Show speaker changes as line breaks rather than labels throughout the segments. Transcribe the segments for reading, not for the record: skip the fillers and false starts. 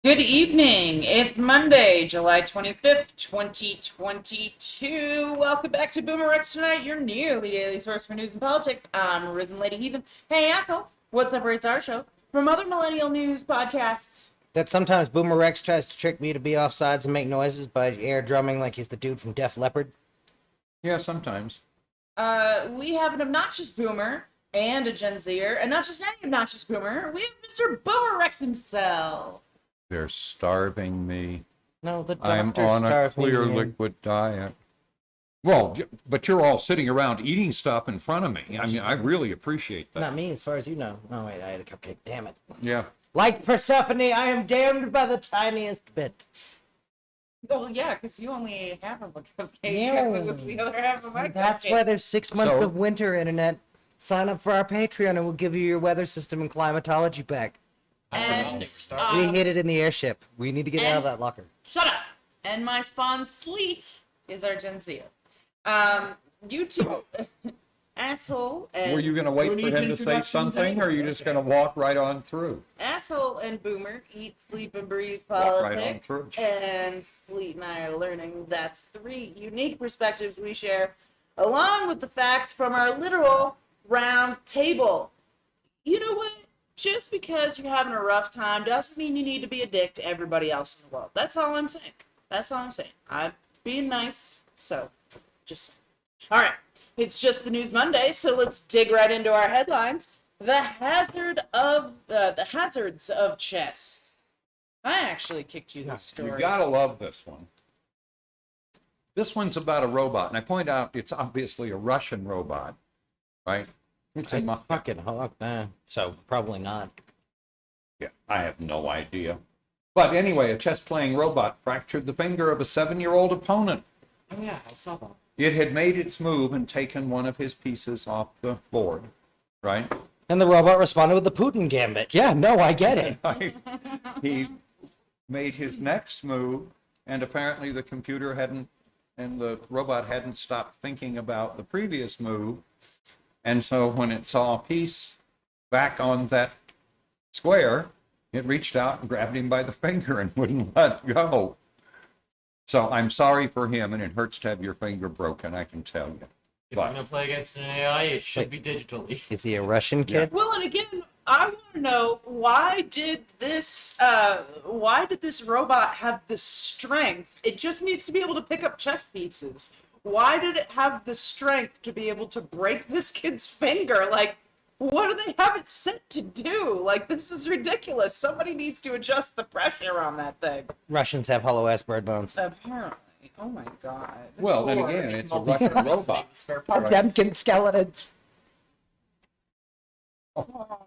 Good evening. It's Monday, July 25th, 2022. Welcome back to BoomerRexTonight, your nearly daily source for news and politics. I'm RisenLadyHeathen. Hey, asshole. What separates our show from other Millennial news podcasts?
That sometimes Boomer Rex tries to trick me to be offsides and make noises by air drumming like he's the dude from Def Leppard.
Yeah, sometimes.
We have an obnoxious boomer and a Gen Zer, and not just any obnoxious boomer. We have Mr. BoomerRex himself.
They're starving me.
No, the
I'm
doctor
on a
starved me
clear
in.
liquid diet. Well, but you're all sitting around eating stuff in front of me. I mean, I really appreciate that.
Not me, as far as you know. Oh, wait, I had a cupcake. Damn it.
Yeah.
Like Persephone, I am damned by the tiniest bit.
Well, yeah, because you only ate half of a cupcake.
Yeah.
Because it was the other half of my
That's
cupcake.
why there's 6 months
So-
of winter, Internet. Sign up for our Patreon and we'll give you your weather system and climatology back.
And,
We hid it in the airship. We need to get out of that locker.
shut up. And my spawn Sleet is our Gen Z. You two, asshole and
Were you going to wait for him to say something, or are you just going to walk right on through?
asshole and boomer eat, sleep, and breathe
Walk right on
politics.
through.
And Sleet and I are learning that's 3 unique perspectives we share, along with the facts from our literal round table. You know what? Just because you're having a rough time doesn't mean you need to be a dick to everybody else in the world. That's all I'm saying. That's all I'm saying. I'm being nice, so just saying. All right. It's just the News Monday, so let's dig right into our headlines. The hazards of chess. I actually kicked you this story.
You got to love this one. This one's about a robot, and I point out it's obviously a Russian robot, right? It's a
Fucking hawk, so probably not.
Yeah, I have no idea. But anyway, a chess-playing robot fractured the finger of a 7-year-old opponent.
Oh yeah, I saw that.
It had made its move and taken one of his pieces off the board, right?
And the robot responded with the Putin gambit. Yeah, no, I get it.
He made his next move, and apparently the computer hadn't, and the robot hadn't stopped thinking about the previous move. And so when it saw a piece back on that square, it reached out and grabbed him by the finger and wouldn't let go. So I'm sorry for him, and it hurts to have your finger broken, I can tell you.
If I'm gonna play against an AI, it should be digitally.
Is he a Russian kid?
Well, and again, I want to know why did this robot have the strength? It just needs to be able to pick up chess pieces. Why did it have the strength to be able to break this kid's finger? Like, what do they have it set to do? Like, this is ridiculous. Somebody needs to adjust the pressure on that thing.
Russians have hollow-ass bird bones.
Apparently. Oh my god.
Well, then
Or
again, it's a
multi-
Russian robot.
Spare parts.
Potemkin skeletons.
Oh,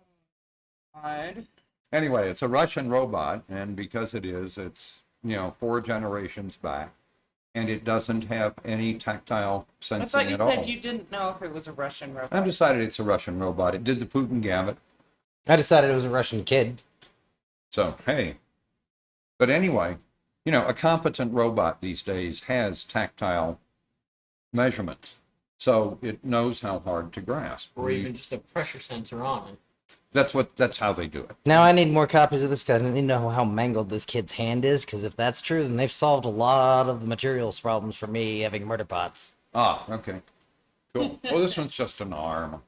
God.
Anyway, it's a Russian robot, and because it is, it's, 4 generations back, and it doesn't have any tactile
I
sensing
thought you
at all.
said you didn't know if it was a Russian robot.
I've decided it's a Russian robot. It did the Putin gambit,
I decided it was a Russian kid.
so hey. But anyway, a competent robot these days has tactile measurements, so it knows how hard to grasp.
Or even just a pressure sensor on it.
That's how they do it.
Now I need more copies of this guy. I need to know how mangled this kid's hand is, because if that's true, then they've solved a lot of the materials problems for me having murder pots.
Ah, okay. Cool. Well, this one's just an arm.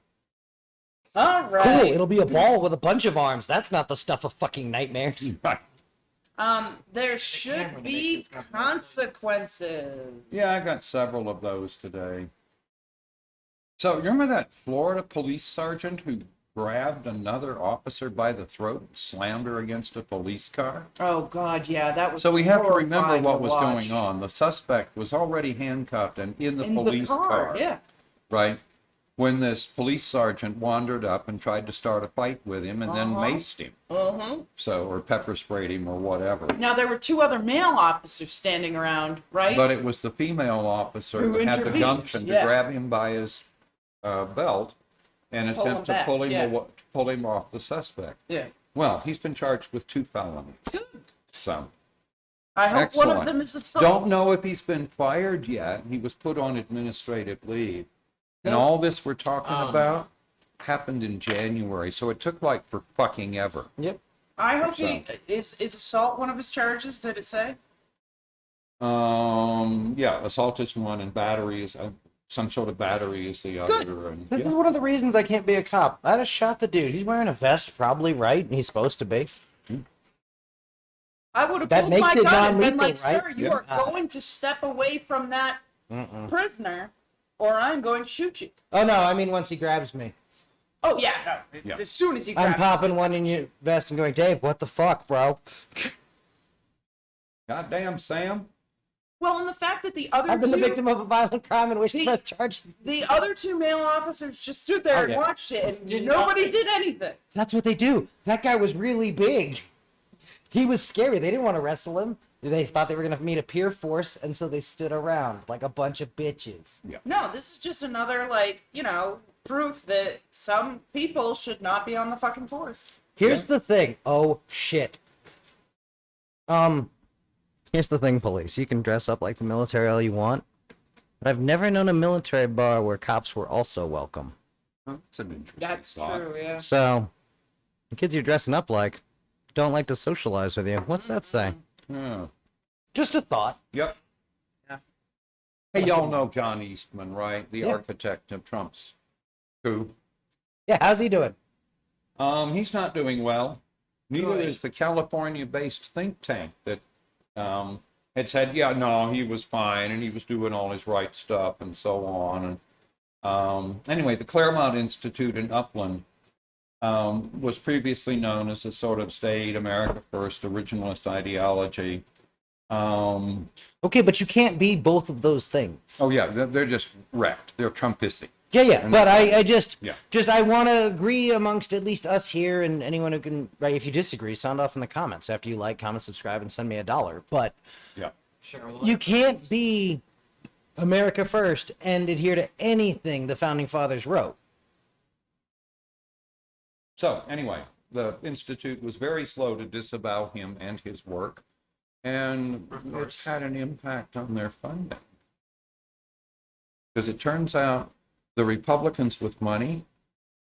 All
Cool,
right.
it'll be a ball with a bunch of arms. That's not the stuff of fucking nightmares.
There should be consequences.
Yeah, I got several of those today. So, you remember that Florida police sergeant who grabbed another officer by the throat and slammed her against a police car?
Oh God, yeah, that was.
So we have to remember
horrifying
what
to
was
watch.
going on. The suspect was already handcuffed and in the police car,
Yeah.
right? When this police sergeant wandered up and tried to start a fight with him and then maced him. Or pepper sprayed him or whatever.
Now there were 2 other male officers standing around, right?
But it was the female officer
Who
who had the
intervened,
gumption to
yeah.
grab him by his belt and
Pull him
attempt to
back,
pull him off the suspect.
Yeah.
Well, he's been charged with 2 felonies.
Good.
So,
I hope one
excellent.
of them is assault.
don't know if he's been fired yet. He was put on administrative leave. And
No.
all this we're talking about happened in January, so it took like for fucking ever.
Yep.
I hope
So.
he is assault one of his charges. Did it say?
Yeah, assault is one, and battery is some sort of battery is the other. And,
This
yeah.
is one of the reasons I can't be a cop. I'd have shot the dude. He's wearing a vest, probably, right? And he's supposed to be.
I would have
That
pulled
makes
my
it
gun and been
non-lethal,
like,
right?
"Sir, you
Yeah.
are going to step away from that prisoner, or I'm going to shoot you."
Oh, no, I mean once he grabs me.
Oh yeah, no.
Yeah.
As soon as he
I'm
grabs
popping one in your vest and going, Dave, what the fuck, bro?
Goddamn, Sam.
Well, and the fact that the other
I've been the
two,
victim of a violent crime in which the press charged.
the other two male officers just stood there and
yeah.
watched it, and
Did
nobody
nothing.
did anything.
That's what they do. That guy was really big. He was scary. They didn't want to wrestle him. They thought they were going to meet a peer force, and so they stood around like a bunch of bitches.
No, this is just another, proof that some people should not be on the fucking force.
Here's the thing. Oh, shit. Here's the thing, police. You can dress up like the military all you want, but I've never known a military bar where cops were also welcome.
That's an interesting
That's
thought.
true, yeah.
So, the kids you're dressing up like don't like to socialize with you. What's that say?
Yeah.
Just a thought.
Yep.
Yeah.
Hey, y'all know John Eastman, right? The
Yeah.
architect of Trump's coup.
Yeah, how's he doing?
He's not doing well. Neither
Good.
is the California-based think tank that had said, yeah, no, he was fine and he was doing all his right stuff and so on. And anyway, the Claremont Institute in Upland was previously known as a sort of staid America First originalist ideology.
Okay, but you can't be both of those things.
Oh yeah, they're just wrecked. They're Trumpistic.
Yeah, but I just
Yeah.
I want to agree amongst at least us here and anyone who can. Right, if you disagree, sound off in the comments after you like, comment, subscribe, and send me $1. But
Yeah.
Sure.
you can't be America First and adhere to anything the founding fathers wrote.
So anyway, the Institute was very slow to disavow him and his work, and
Of
it's
course.
had an impact on their funding. Because it turns out the Republicans with money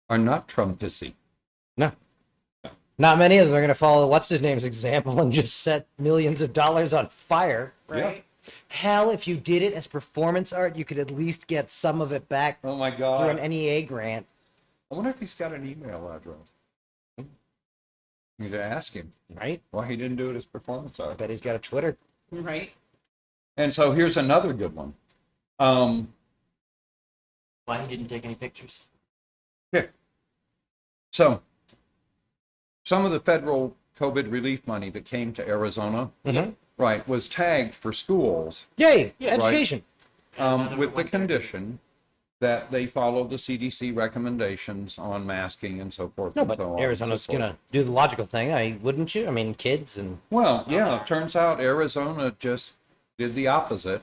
are not Trumpisy.
No. Not many of them are going to follow what's his name's example and just set millions of dollars on fire.
Right?
Hell, if you did it as performance art, you could at least get some of it back
Oh my
through
God.
an NEA grant.
I wonder if he's got an email address. You need to ask him
Right?
why he didn't do it as performance
I
art.
bet he's got a Twitter.
Right?
And so here's another good one.
Why he didn't take any pictures?
So some of the federal COVID relief money that came to Arizona,
Mhm.
right, was tagged for schools
Yay!
Yeah,
Education.
with the condition that they follow the CDC recommendations on masking and so forth.
No,
and
but
so on
Arizona's
and so forth.
gonna do the logical thing, wouldn't you? I mean, kids and
Well, yeah, it turns out Arizona just did the opposite.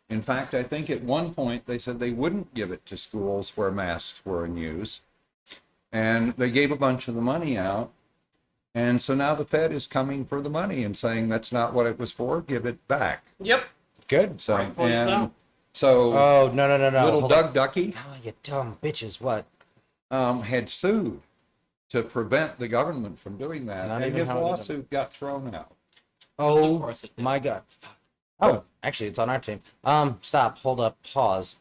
In fact, I think at one point they said they wouldn't give it to schools where masks were in use. And they gave a bunch of the money out. And so now the Fed is coming for the money and saying that's not what it was for, give it back.
Yep.
good.
So,
Rightfully so.
and so
Oh no!
little
Hold
Doug
on.
Ducky
Oh, you dumb bitches! What?
had sued to prevent the government from doing that.
Not
And
even
his
how it is.
lawsuit got thrown out.
Oh
course it did.
my God! Oh, actually, it's on our team. Stop. Hold up. Pause.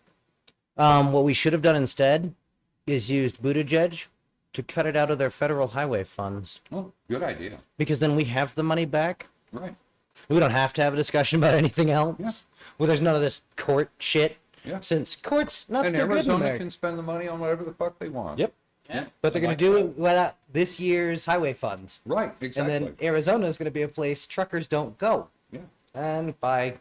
What we should have done instead is used Buttigieg to cut it out of their federal highway funds,
Oh, good idea.
because then we have the money back.
Right.
We don't have to have a discussion about anything else. Well, there's none of this court shit.
Yeah.
Since court's not
And
still good in
Arizona
America.
can spend the money on whatever the fuck they want.
Yep.
Yeah.
But they're going to do it without this year's highway funds.
Right, exactly.
And then Arizona is going to be a place truckers don't go.
Yeah.
And by.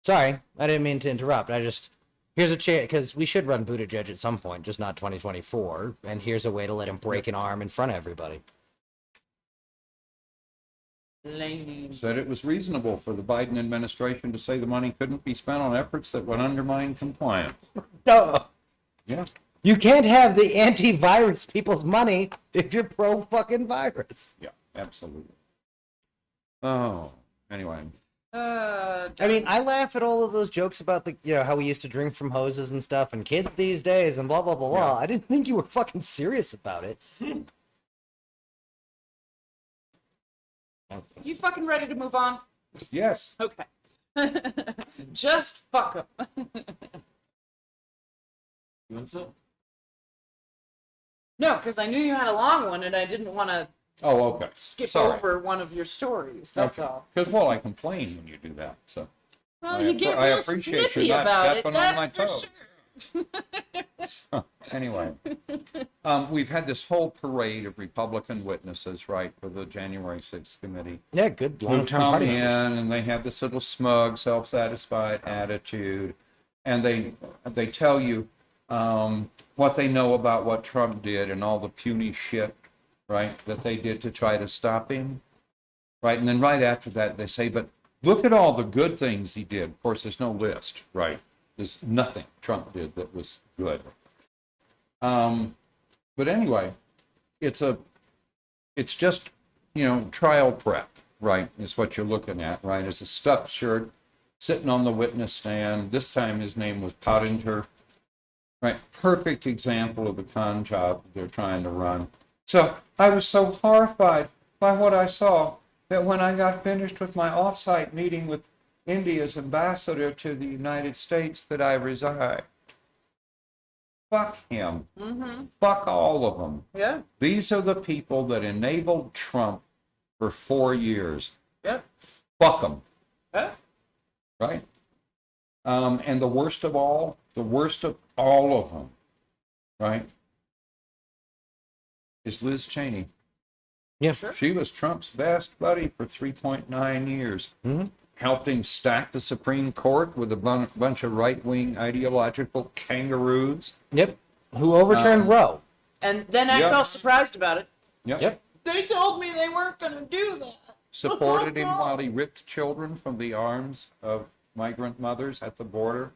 Sorry, I didn't mean to interrupt. Here's a chance, because we should run Buttigieg at some point, just not 2024. And here's a way to let him break an arm in front of everybody.
Lame.
Said it was reasonable for the Biden administration to say the money couldn't be spent on efforts that would undermine compliance.
No.
Yeah.
You can't have the antivirus people's money if you're pro fucking virus.
Yeah, absolutely. Oh, anyway.
I mean, I laugh at all of those jokes about how we used to drink from hoses and stuff, and kids these days, and blah blah blah blah.
Yeah.
I didn't think you were fucking serious about it.
You fucking ready to move on?
Yes.
Okay. Just fuck them.
You want some?
No, because I knew you had a long one and I didn't want to
Oh, okay.
skip
Sorry.
over one of your stories. That's all.
Because, well, I complain when you do that, so.
Well, you get
I
real
appreciate you
snippy
not
about it.
stepping on my
That's for
toes.
sure.
Anyway, we've had this whole parade of Republican witnesses, right, for the January 6th committee.
Yeah, good
Who
long-term
come
party
in
members.
and they have this little smug, self-satisfied attitude, and they tell you what they know about what Trump did and all the puny shit, right, that they did to try to stop him, right, and then right after that they say, but look at all the good things he did. Of course, there's no list, right? There's nothing Trump did that was good. But anyway, it's just, trial prep, right? Is what you're looking at, right? It's a stuffed shirt sitting on the witness stand. This time his name was Pottinger, right? Perfect example of the con job they're trying to run. So I was so horrified by what I saw that when I got finished with my off-site meeting with India's ambassador to the United States that I resigned. Fuck him.
Mm-hmm.
Fuck all of them.
Yeah.
These are the people that enabled Trump for 4 years.
Yeah.
Fuck them.
Yeah.
Right? And the worst of all of them, right, is Liz Cheney.
Yeah.
Sure.
She was Trump's best buddy for 3.9 years.
Mm-hmm.
Helped him stack the Supreme Court with a bunch of right-wing ideological kangaroos.
Yep. Who overturned Roe?
And then act
Yeah.
all surprised about it.
Yep.
They told me they weren't going to do that.
Supported him while he ripped children from the arms of migrant mothers at the border,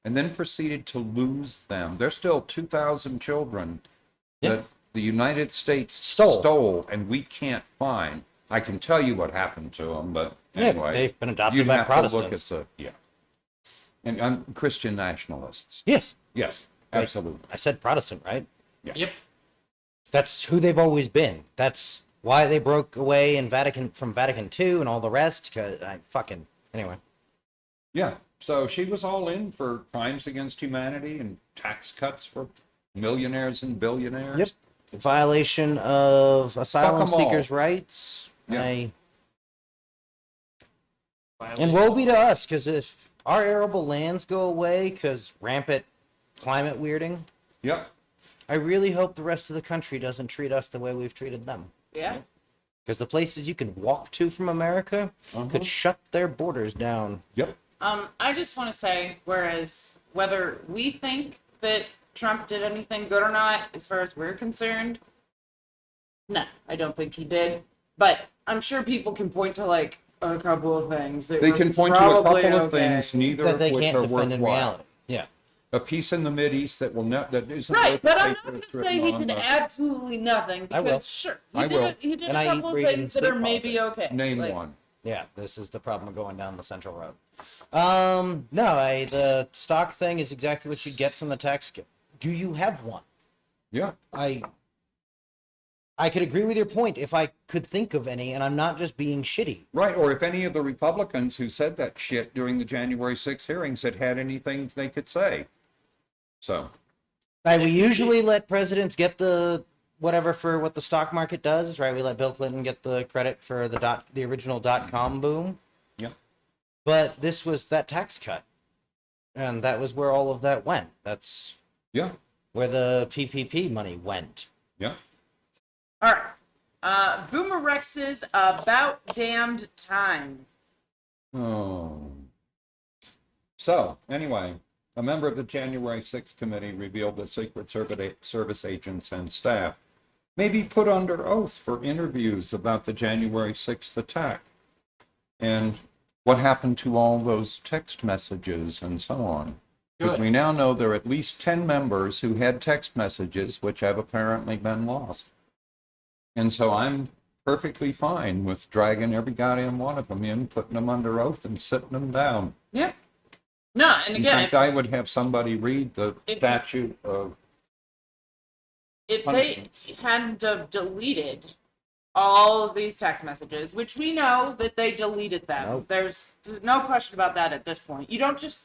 and then proceeded to lose them. There's still 2,000 children
Yep.
that the United States
Stole.
and we can't find. I can tell you what happened to them, but
Yeah,
anyway.
they've been adopted
you'd
by
have
Protestants.
to look at and Christian nationalists.
Yes.
Yes,
Right.
absolutely.
I said Protestant, right?
Yep.
That's who they've always been. That's why they broke away from Vatican II and all the rest. Cause anyway.
Yeah, so she was all in for crimes against humanity and tax cuts for millionaires and billionaires.
Yep. Violation of asylum
'em all.
seekers' rights.
Yeah.
And woe be to us, because if our arable lands go away because rampant climate weirding,
Yep.
I really hope the rest of the country doesn't treat us the way we've treated them.
Yeah.
Because the places you can walk to from America could shut their borders down.
Yep.
I just want to say, whereas whether we think that Trump did anything good or not, as far as we're concerned, no, I don't think he did. But I'm sure people can point to like a couple of things that
They
were
can point to a couple
probably
of
okay.
things, neither
That
of
they
which
can't
are
defend in
worthwhile.
reality. Yeah.
A peace in the Mideast that will not that isn't
Right,
worth
but
the
I'm not
paper
going to
it's
say
written
he
on.
did absolutely nothing.
I will.
Because sure,
I will.
He did
And
a
I eat
couple of
breed and
things that
sleep
are maybe
politics.
okay.
Name
Like,
one.
Yeah, this is the problem going down the Central Road. The stock thing is exactly what you get from the tax. Do you have one?
Yeah.
I could agree with your point if I could think of any, and I'm not just being shitty.
Right, or if any of the Republicans who said that shit during the January 6th hearings had anything they could say. So,
We usually let presidents get the whatever for what the stock market does, right? We let Bill Clinton get the credit for the original .com boom.
yeah.
But this was that tax cut, and that was where all of that went. That's
Yeah.
where the PPP money went.
Yeah.
All right. BoomerRex's About Damned Time.
Oh. So, anyway, a member of the January 6th committee revealed that Secret Service agents and staff may be put under oath for interviews about the January 6th attack and what happened to all those text messages and so on. Because
Good.
we now know there are at least 10 members who had text messages which have apparently been lost. And so I'm perfectly fine with dragging every goddamn one of them in, putting them under oath and sitting them down.
Yep. No, and
In
again,
fact, I would have somebody read the statute of
if they
punishments.
hadn't have deleted all of these text messages, which we know that they deleted them.
Nope.
There's no question about that at this point. You don't just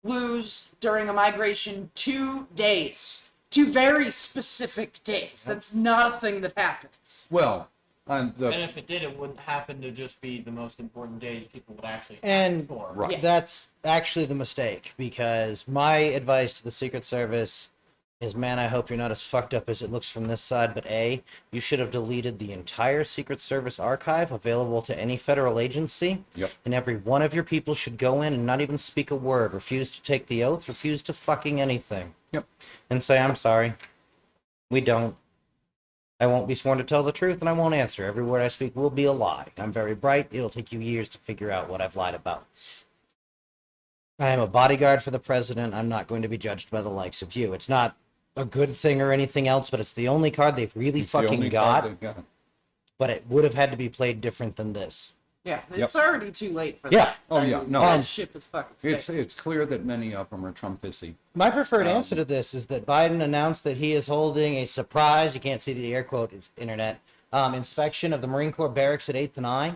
lose during a migration 2 days, 2 very specific days. That's not a thing that happens.
Well,
And if it did, it wouldn't happen to just be the most important days people would actually
And
ask for.
Right.
Yeah.
that's actually the mistake, because my advice to the Secret Service is, man, I hope you're not as fucked up as it looks from this side, but A, you should have deleted the entire Secret Service archive available to any federal agency.
Yep.
And every one of your people should go in and not even speak a word, refuse to take the oath, refuse to fucking anything.
Yep.
And say, I'm sorry. We don't. I won't be sworn to tell the truth, and I won't answer. Every word I speak will be a lie. I'm very bright. It'll take you years to figure out what I've lied about. I am a bodyguard for the president. I'm not going to be judged by the likes of you. It's not a good thing or anything else, but it's the only card they've really
it's the
fucking
only
got.
card they've got.
But it would have had to be played different than this.
Yeah, it's already too late for
Yeah.
that.
Oh, yeah, no.
That ship is fucking
It's
sick.
it's clear that many of them are Trumpisy.
My preferred
Um,
answer to this is that Biden announced that he is holding a surprise, you can't see the air quote, internet, inspection of the Marine Corps barracks at 8th and I.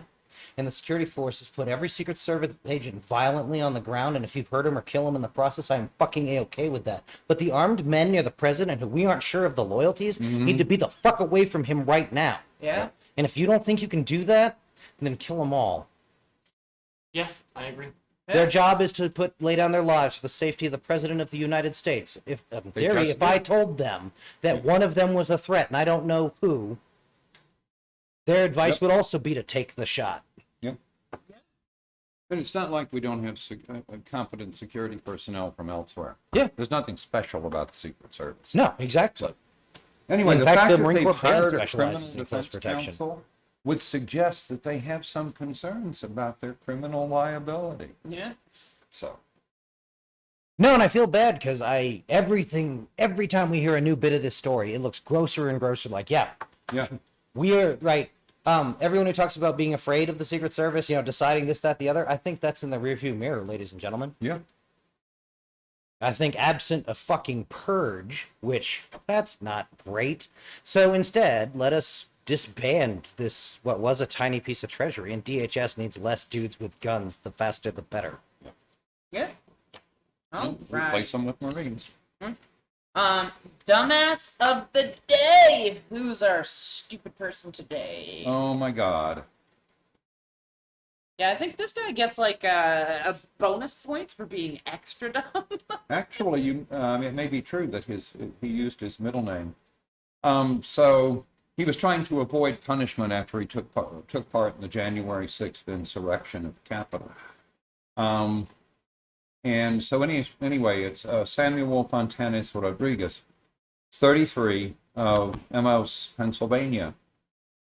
And the security forces put every Secret Service agent violently on the ground, and if you hurt him or kill him in the process, I am fucking A-okay with that. But the armed men near the president, who we aren't sure of the loyalties, need to be the fuck away from him right now.
Yeah.
And if you don't think you can do that, then kill them all.
Yeah, I agree.
Their job is to lay down their lives for the safety of the president of the United States. If, in
They
theory,
just
if I
do.
told them that one of them was a threat, and I don't know who, their advice
Yep.
would also be to take the shot.
Yep. But it's not like we don't have competent security personnel from elsewhere.
Yeah.
There's nothing special about the Secret Service.
No, exactly.
Anyway,
In
the
fact,
fact
the
that
Marine
they
Corps had
hired a
specializes
criminal
in close
defense
protection.
counsel would suggest that they have some concerns about their criminal liability.
Yeah.
So,
No, and I feel bad because every time we hear a new bit of this story, it looks grosser and grosser. Like, yeah,
yeah.
we are right. Everyone who talks about being afraid of the Secret Service, deciding this, that, the other, I think that's in the rearview mirror, ladies and gentlemen.
Yeah.
I think absent a fucking purge, which that's not great. So instead, let us disband this, what was a tiny piece of treasury, and DHS needs less dudes with guns. The faster, the better.
Yeah. All
Replace
right.
them with Marines.
Dumbass of the day. Who's our stupid person today?
Oh my God.
Yeah, I think this guy gets like a bonus points for being extra dumb.
Actually, it may be true that he used his middle name. So he was trying to avoid punishment after he took part in the January 6th insurrection at the Capitol. And so anyway, it's Samuel Fontanes Rodriguez, 33, of Emmaus, Pennsylvania.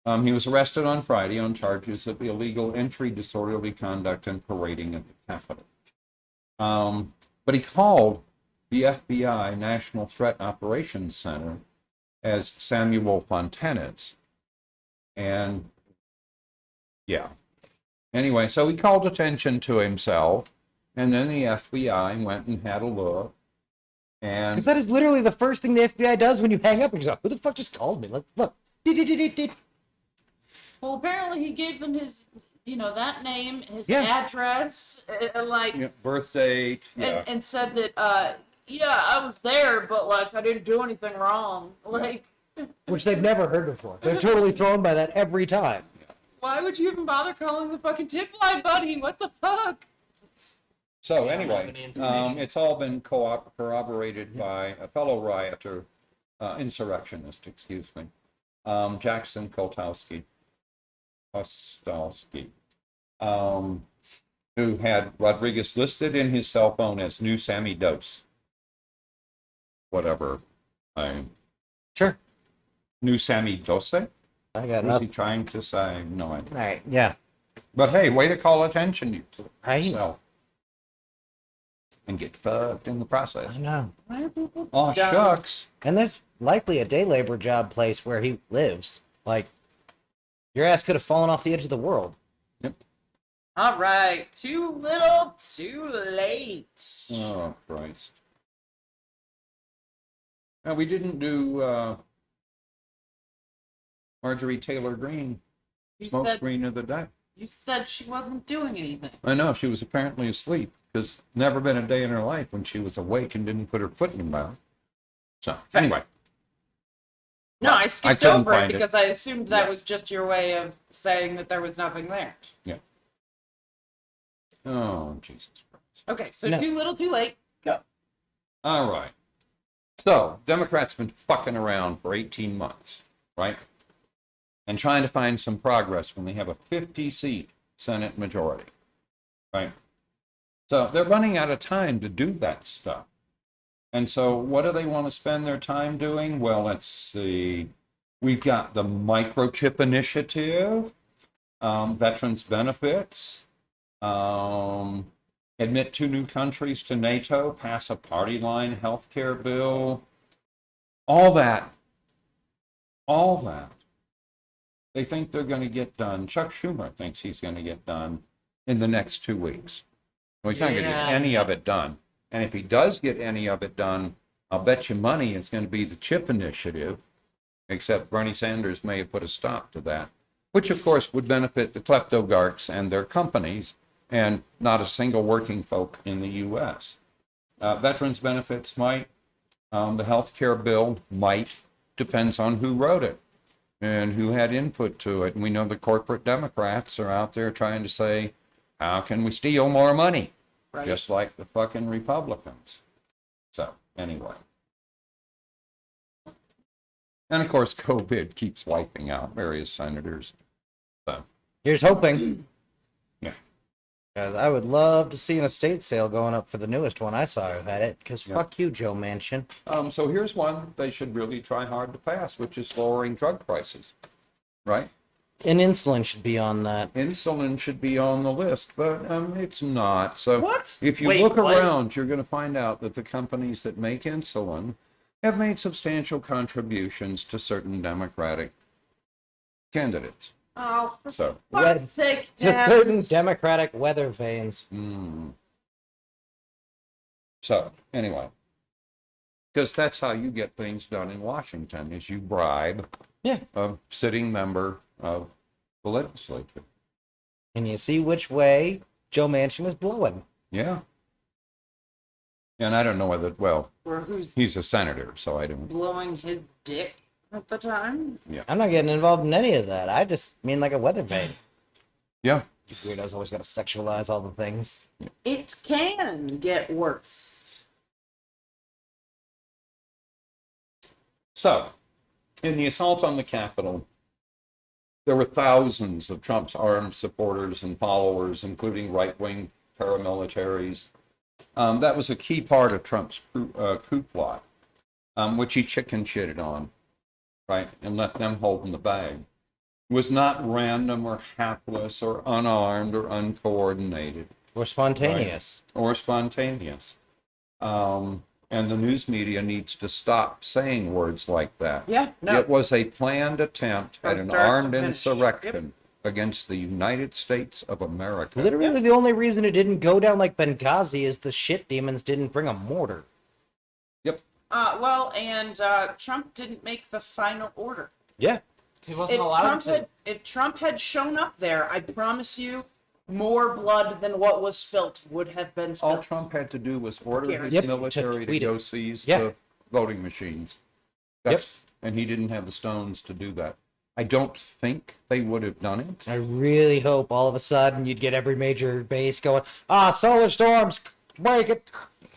He was arrested on Friday on charges of illegal entry, disorderly conduct, and parading at the Capitol. But he called the FBI National Threat Operations Center as Samuel Fontanes. And yeah. Anyway, so he called attention to himself, and then the FBI went and had a look. And
Because that is literally the first thing the FBI does when you hang up. You go, who the fuck just called me? Look.
Well, apparently he gave them his, that name, his
Yeah.
address,
birth date, yeah.
and said that, I was there, but I didn't do anything wrong.
Which they've never heard before. They're totally thrown by that every time.
Why would you even bother calling the fucking tip line, buddy? What the fuck?
So
Yeah,
anyway,
any information.
it's all been corroborated by a fellow rioter, insurrectionist, excuse me, Jackson Kostowski, who had Rodriguez listed in his cell phone as New Sammy Dose. Whatever.
Sure.
New Sammy Dose?
I got
What is he
nothing.
trying to say? No idea.
All right, yeah.
But hey, way to call attention to
Right?
yourself. And get fucked in the process.
I know.
Why are people
Oh,
dumb?
shucks.
And there's likely a day labor job place where he lives. Like, your ass could have fallen off the edge of the world.
All right, too little, too late.
Oh, Christ. Now, we didn't do Marjorie Taylor Greene,
You
smoke
said,
screen of the day.
you said she wasn't doing anything.
I know, she was apparently asleep, because never been a day in her life when she was awake and didn't put her foot in her mouth. So, anyway.
No, I
I
skipped
couldn't
over it
find it.
because I assumed that
Yeah.
was just your way of saying that there was nothing there.
Oh, Jesus Christ.
Okay, so
No.
too little, too late. Go.
All right. So, Democrats been fucking around for 18 months, right? And trying to find some progress when they have a 50-seat Senate majority, right? So they're running out of time to do that stuff. And so what do they want to spend their time doing? Well, let's see. We've got the microchip initiative, veterans benefits, admit 2 new countries to NATO, pass a party line healthcare bill, all that. They think they're going to get done. Chuck Schumer thinks he's going to get done in the next 2 weeks. Well, he's not going to get any of it done. And if he does get any of it done, I'll bet you money it's going to be the chip initiative, except Bernie Sanders may have put a stop to that, which of course would benefit the kleptogarchs and their companies, and not a single working folk in the U.S. Veterans benefits might, the health care bill might, depends on who wrote it and who had input to it. And we know the corporate Democrats are out there trying to say, how can we steal more money?
Right.
Just like the fucking Republicans. So, anyway. And of course, COVID keeps wiping out various senators. So,
Here's hoping.
yeah.
'Cause I would love to see an estate sale going up for the newest one. I saw who had it. Because
Yeah.
fuck you, Joe Manchin.
So here's one they should really try hard to pass, which is lowering drug prices, right?
And insulin should be on that.
Insulin should be on the list, but it's not. So
What?
if you
Wait,
look
what?
around, you're going to find out that the companies that make insulin have made substantial contributions to certain Democratic candidates.
Oh, for
So,
fuck's sake,
To
Dad.
certain Democratic weather vanes.
so anyway, because that's how you get things done in Washington, is you bribe
Yeah.
a sitting member of the legislature.
And you see which way Joe Manchin is blowing.
Yeah. And I don't know whether, well,
Or who's
he's a senator, so I don't.
blowing his dick at the time?
I'm not getting involved in any of that. I just mean like a weather vane.
Yeah.
You weirdos always got to sexualize all the things.
It can get worse.
So, in the assault on the Capitol, there were thousands of Trump's armed supporters and followers, including right-wing paramilitaries. That was a key part of Trump's coup plot, which he chicken shitted on, right, and left them holding the bag. It was not random or hapless or unarmed or uncoordinated.
Or spontaneous.
Or spontaneous. And the news media needs to stop saying words like that.
Yeah, no.
It was a planned attempt
From
at an
start to
armed
finish.
insurrection against the United States of America.
Literally, the only reason it didn't go down like Benghazi is the shit demons didn't bring a mortar.
Yep.
Well, and Trump didn't make the final order.
Yeah.
He wasn't allowed to.
If Trump had shown up there, I promise you, more blood than what was spilt would have been
All
spilt.
Trump had to do was order his
Yep,
military to
tweet
go
it.
seize
Yeah.
the voting machines. And he didn't have the stones to do that. I don't think they would have done it.
I really hope all of a sudden you'd get every major base going, solar storms, break it.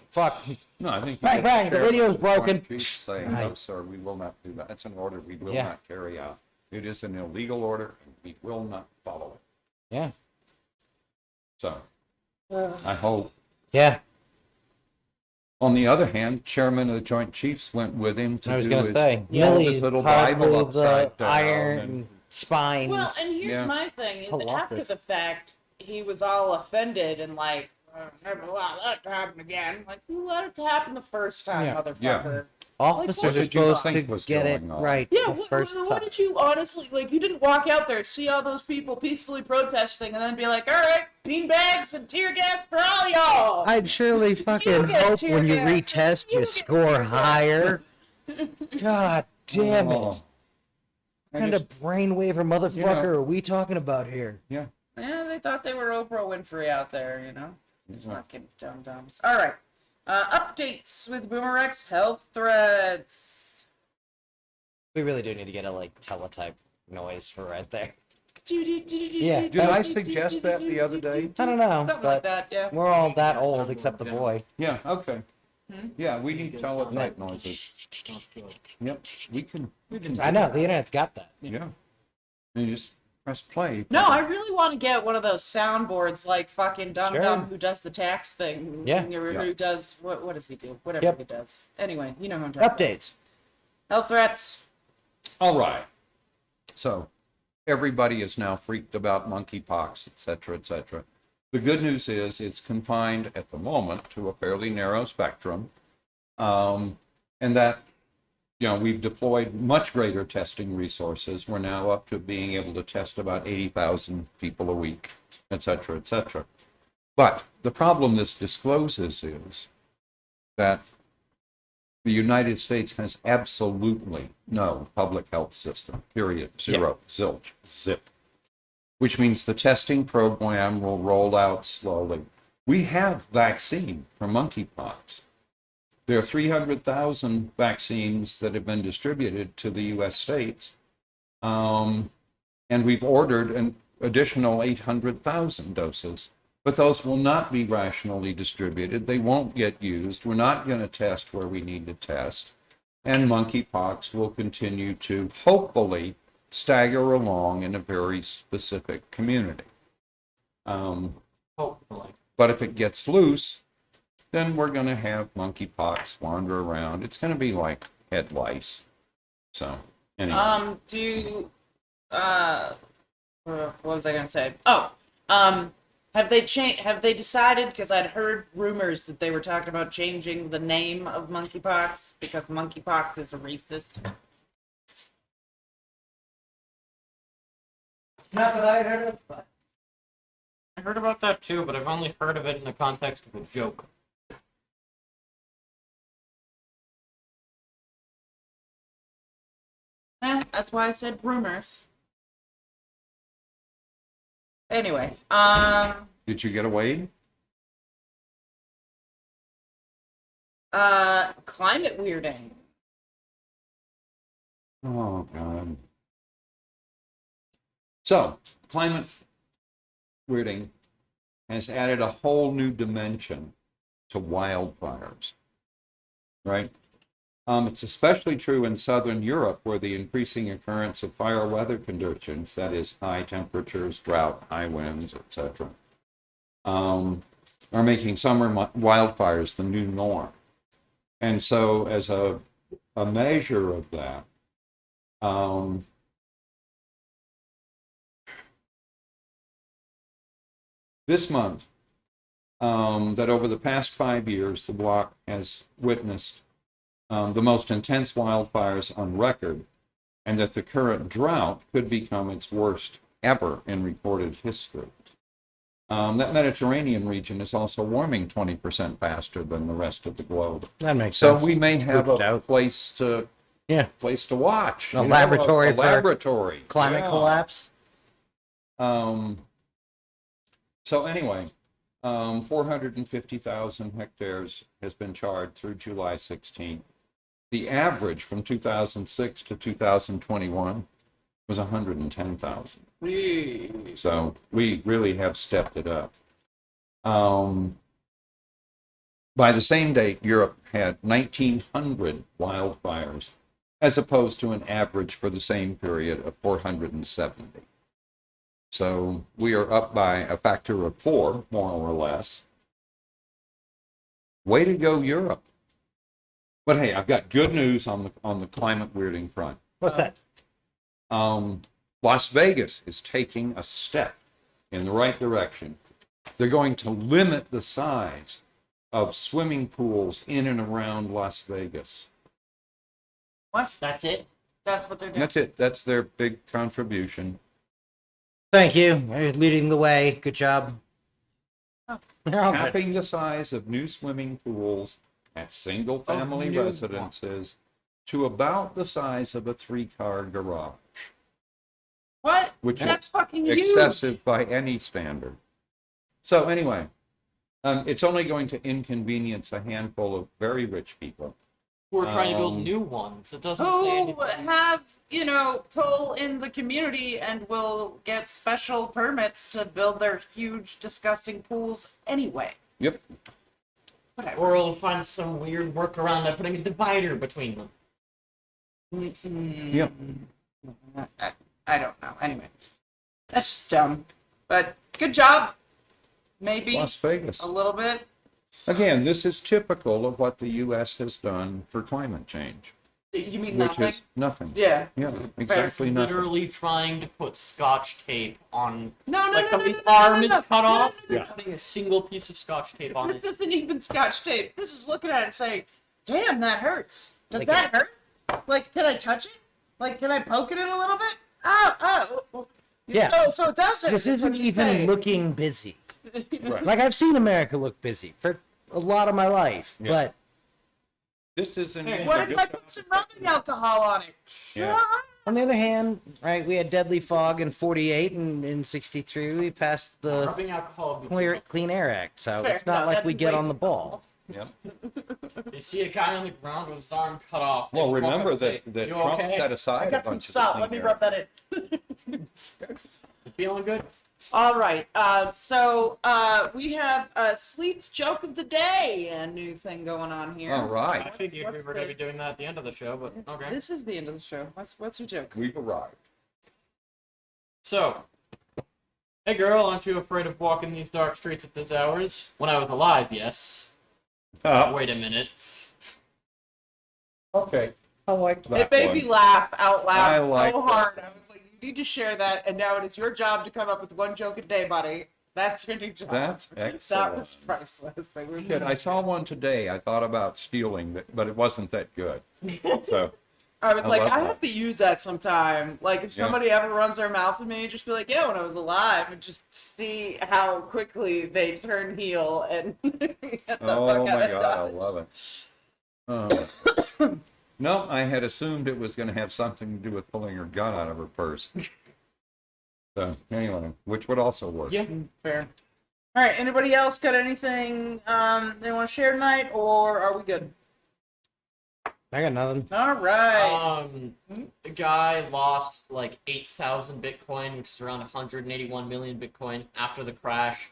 Fuck.
No, I think
Bang, bang, the radio's broken.
Saying,
Right.
no, sir, we will not do that. That's an order we will
Yeah.
not carry out. It is an illegal order, and we will not follow it.
Yeah.
So, I hope.
Yeah.
On the other hand, Chairman of the Joint Chiefs went with him to
I was
do
going to
his,
say,
hold
Millie's
his little
hard
Bible
move, the
upside down.
iron
and-
spines.
Well, and here's
Yeah.
my thing: is
Colossus.
after the fact, he was all offended and like, "Never allow that to happen again." Like, you let it to happen the first time,
Yeah.
motherfucker.
Officers
what
are
did you
supposed
think
to
was
get it
going on?
right
Yeah,
the first
what
time.
did you honestly like? You didn't walk out there, see all those people peacefully protesting, and then be like, "All right, beanbags and tear gas for all y'all."
I'd surely fucking
get
hope
tear
when you
gas.
retest
You
you
get
score
tear gas.
higher. God damn
Oh.
it. What kind of brainwaver motherfucker are we talking about here?
Yeah.
Yeah, they thought they were Oprah Winfrey out there, you know?
Yeah.
Fucking dum-dums. All right. Updates with BoomerX health threats.
We really do need to get a like teletype noise for right there.
Yeah.
Did I suggest that the other day?
I don't know,
Something
but
like that, yeah.
we're all that old except the boy.
Yeah, okay.
Hmm?
Yeah, we need teletype noises.
Not good.
Yep, we can,
I know the internet's got that.
yeah. And you just press play.
No, I really want to get one of those soundboards like fucking Dum
Sure.
Dum who does the tax thing.
Yeah.
Or
Yeah.
who does, what does he do? Whatever
Yep.
he does. Anyway, you know who I'm talking about.
Updates.
Health threats.
All right. So everybody is now freaked about monkeypox, et cetera, et cetera. The good news is it's confined at the moment to a fairly narrow spectrum. And that, you know, we've deployed much greater testing resources. We're now up to being able to test about 80,000 people a week, et cetera, et cetera. But the problem this discloses is that the United States has absolutely no public health system, period, zero, zilch, zip, which means the testing program will roll out slowly. We have vaccine for monkeypox. There are 300,000 vaccines that have been distributed to the U.S. states, and we've ordered an additional 800,000 doses. But those will not be rationally distributed. They won't get used. We're not going to test where we need to test. And monkeypox will continue to hopefully stagger along in a very specific community.
Hopefully.
But if it gets loose, then we're going to have monkeypox wander around. It's going to be like head lice. So, anyway.
What was I going to say? Oh, have they decided, because I'd heard rumors that they were talking about changing the name of monkeypox because monkeypox is a racist.
Not that I had heard of, but
I heard about that too, but I've only heard of it in the context of a joke.
That's why I said rumors. Anyway,
Did you get away?
climate weirding.
Oh, God. So, climate weirding has added a whole new dimension to wildfires, right? It's especially true in southern Europe, where the increasing occurrence of fire weather conditions, that is, high temperatures, drought, high winds, etc., are making summer wildfires the new norm. And so, as a measure of that, this month, that over the past 5 years, the bloc has witnessed the most intense wildfires on record, and that the current drought could become its worst ever in recorded history. That Mediterranean region is also warming 20% faster than the rest of the globe.
that makes
So
sense.
we may have
Pooped
a
out.
place to watch.
A laboratory
a
for
laboratory.
climate
Yeah.
collapse.
So anyway, 450,000 hectares has been charred through July 16th. The average from 2006 to 2021 was 110,000. So we really have stepped it up. By the same date, Europe had 1,900 wildfires, as opposed to an average for the same period of 470. So we are up by a factor of 4, more or less. Way to go, Europe. But hey, I've got good news on the climate weirding front.
What's that?
Las Vegas is taking a step in the right direction. They're going to limit the size of swimming pools in and around Las Vegas.
What?
That's it?
That's what they're doing.
That's it. That's their big contribution.
Thank you. You're leading the way. Good job.
Oh.
You're all good.
Capping the size of new swimming pools at single-family
new
residences to about the size of a 3-car garage.
What?
which
That's
is
fucking huge.
excessive by any standard. So anyway, it's only going to inconvenience a handful of very rich people.
We're trying to build new ones. It doesn't say
Who
anything.
have, pull in the community and will get special permits to build their huge, disgusting pools anyway.
Yep.
Whatever.
Or we'll find some weird workaround by putting a divider between them.
Yep.
I don't know. Anyway, that's just dumb. But good job. Maybe
Las Vegas.
a little bit.
Again, this is typical of what the U.S. has done for climate change,
You mean
which
nothing?
is nothing.
Yeah.
Yeah, exactly nothing.
Literally trying to put Scotch tape on,
No,
like
no,
somebody's
no, no,
arm
no,
is
no,
cut
no,
off,
no, no,
Yeah.
putting a single piece of Scotch tape on
This
it.
isn't even Scotch tape. This is looking at it and saying, damn, that hurts. Does
Like
that hurt? Like, can I touch it? Like, can I poke it in a little bit? Oh.
Yeah.
So it does hurt.
This
is what
isn't
you're
even
saying.
looking busy.
Right.
Like, I've seen America look busy for a lot of my life,
Yeah.
but
This isn't.
What if I put some rubbing alcohol on it?
Yeah.
on the other hand, right, we had deadly fog in 48, and in 63 we passed the
Rubbing alcohol. would be
Clean Air Act, so
Fair.
it's not
No,
like
that'd
we
be
get
way
on
too
the ball.
Yep.
You see a guy on the ground with his arm cut off. they
Well,
just walk up
remember
and say,
that
"You
Trump
okay?
set aside
I
a
got some
bunch of
salt.
the
Let me
clean
rub
air.
that in.
You feeling good?"
All right. So we have Sleet's joke of the day, a new thing going on here.
All
I
right,
figured we
What's
were going to
the-
be doing that at the end of the show, but okay.
This is the end of the show. What's your joke?
we've arrived.
So, hey girl, aren't you afraid of walking these dark streets at this hours? When I was alive, yes. Wait a minute.
Okay, I liked that
It made me
one.
laugh out loud
I like
so
that.
hard. I was like, you need to share that, and now it is your job to come up with one joke a day, buddy. That's your new job.
That's
That
excellent.
was priceless. It was
Good. I saw one today. I thought about stealing it, but it wasn't that good. So,
I was
I
like,
love
I
that.
have to use that sometime. Like, if somebody ever runs their mouth at me, just be like, yeah, when I was alive, and just see how quickly they turn heel and get the fuck
oh
out
my
of
God, I
Dodge.
love it. No, I had assumed it was going to have something to do with pulling her gun out of her purse. So anyway, which would also work.
Yeah.
Fair. All right. Anybody else got anything they want to share tonight, or are we good?
I got nothing.
All right.
The guy lost like 8,000 Bitcoin, which is around 181 million Bitcoin after the crash.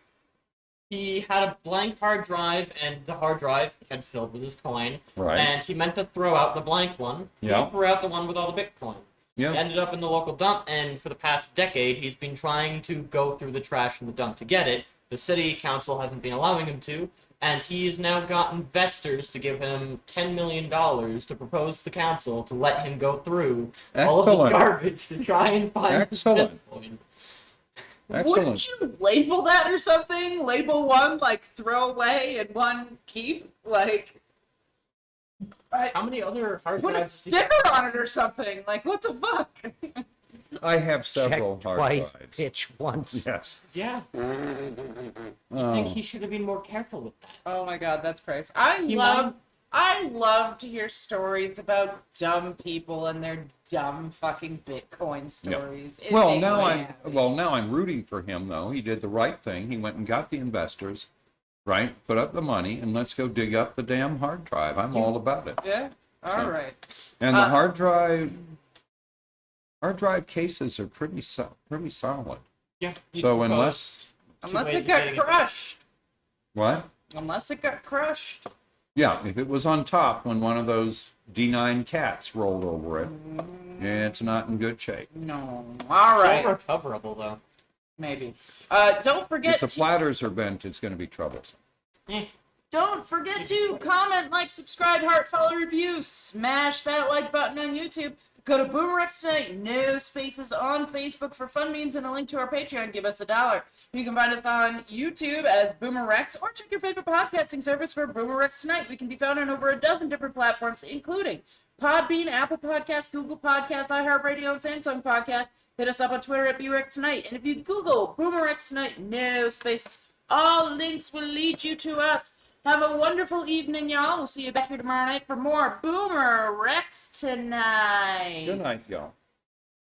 He had a blank hard drive, and the hard drive had filled with his coin.
Right.
And he meant to throw out the blank one.
Yeah.
He threw out the one with all the Bitcoin.
Yeah.
It ended up in the local dump, and for the past decade, he's been trying to go through the trash in the dump to get it. The city council hasn't been allowing him to, and he's now got investors to give him $10 million to propose to the council to let him go through all of the
Excellent.
garbage to try and find
Excellent.
Bitcoin.
Excellent.
Wouldn't you label that or something? Label one like throw away and one keep? Like,
How many other hard
put a
drives does he
sticker on it or something. Like, what the fuck?
I have
Check
several hard
twice,
drives.
pitch once.
Yes.
Yeah, I
Oh.
think he should have been more careful with that.
Oh my god, that's crazy.
He
I love to hear stories about dumb people and their dumb fucking Bitcoin stories. It
Well,
makes
now
me
I'm
happy.
now I'm rooting for him though. He did the right thing. He went and got the investors, right? Put up the money, and let's go dig up the damn hard drive. I'm all about it.
Yeah. All
So-
right.
And the hard drive cases are pretty solid.
Yeah. he's
So
proposed
unless
two
Unless
ways
it
of
got
getting it.
crushed.
what?
Unless it got crushed.
Yeah, if it was on top when one of those D9 cats rolled over it, it's not in good shape.
No. All right.
Still recoverable though.
Maybe. Don't forget.
If the flatters are bent, it's going to be troublesome.
Eh.
Don't forget to comment, like, subscribe, heart, follow, review. Smash that like button on YouTube. Go to BoomerRexTonight, no spaces on Facebook for fun memes and a link to our Patreon. Give us $1. You can find us on YouTube as BoomerRex or check your favorite podcasting service for BoomerRexTonight. We can be found on over a dozen different platforms, including Podbean, Apple Podcasts, Google Podcasts, iHeartRadio, and Samsung Podcasts. Hit us up on Twitter at BoomerRexTonight. And if you Google BoomerRexTonight, no spaces, all links will lead you to us. Have a wonderful evening, y'all. We'll see you back here tomorrow night for more Boomer Rex Tonight.
Good night, y'all.